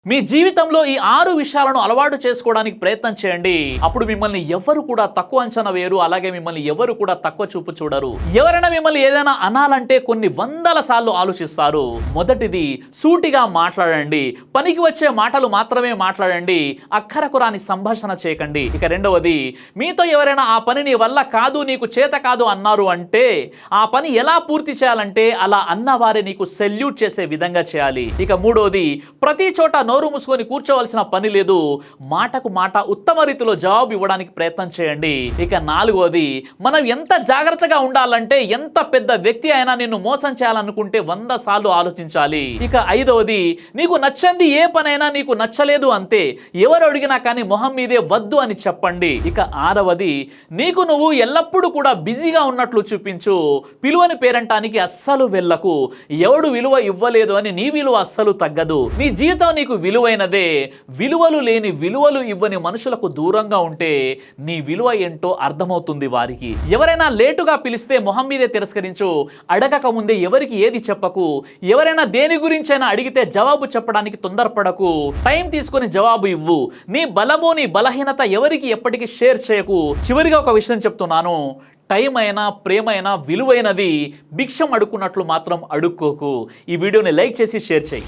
మీ జీవితంలో ఈ 6 విషయాలను అలవాటు చేసుకోవడానికి ప్రయత్నం చేయండి. అప్పుడు మిమ్మల్ని ఎవరు కూడా తక్కువ అంచనా వేయరు, అలాగే మిమ్మల్ని ఎవరు కూడా తక్కువ చూపు చూడరు. ఎవరైనా మిమ్మల్ని ఏదైనా అనాలంటే కొన్ని వందల సార్లు ఆలోచిస్తారు. మొదటిది, సూటిగా మాట్లాడండి. పనికి వచ్చే మాటలు మాత్రమే మాట్లాడండి. అక్కరకు రాని సంభాషణ చేయకండి. ఇక రెండవది, మీతో ఎవరైనా ఆ పని నీ వల్ల కాదు, నీకు చేత కాదు అన్నారు అంటే ఆ పని ఎలా పూర్తి చేయాలంటే అలా అన్నవారే నీకు సెల్యూట్ చేసే విధంగా చేయాలి. ఇక మూడవది, ప్రతి చోట నోరు మూసుకొని కూర్చోవలసిన పని లేదు. మాటకు మాట ఉత్తమ రీతిలో జవాబు ఇవ్వడానికి ప్రయత్నం చేయండి. ఇక నాలుగవది, మనం ఎంత జాగ్రత్తగా ఉండాలంటే ఎంత పెద్ద వ్యక్తి అయినా నిన్ను మోసం చేయాలనుకుంటే 100 సార్లు ఆలోచించాలి. ఇక ఐదవది, నీకు నచ్చంది ఏ పనైనా నీకు నచ్చలేదు అంతే, ఎవరు అడిగినా కానీ మొహం మీదే వద్దు అని చెప్పండి. ఇక ఆరవది, నీకు నువ్వు ఎల్లప్పుడూ కూడా బిజీగా ఉన్నట్లు చూపించు. పిలువని పేరంటానికి అస్సలు వెళ్ళకు. ఎవడు విలువ ఇవ్వలేదు అని నీ విలువ అస్సలు తగ్గదు. నీ జీవితం నీకు విలువైనదే. విలువలు లేని, విలువలు ఇవ్వని మనుషులకు దూరంగా ఉంటే నీ విలువ ఏంటో అర్థమవుతుంది వారికి. ఎవరైనా లేటుగా పిలిస్తే మొహం మీదే తిరస్కరించు. అడగక ముందే ఎవరికి ఏది చెప్పకు. ఎవరైనా దేని గురించైనా అడిగితే జవాబు చెప్పడానికి తొందరపడకు. టైం తీసుకొని జవాబు ఇవ్వు. నీ బలము, నీ బలహీనత ఎవరికి ఎప్పటికీ షేర్ చేయకు. చివరిగా ఒక విషయం చెప్తున్నాను, టైం అయినా ప్రేమైనా విలువైనది. భిక్షం అడుక్కున్నట్లు మాత్రం అడుక్కోకు. ఈ వీడియోని లైక్ చేసి షేర్ చేయి.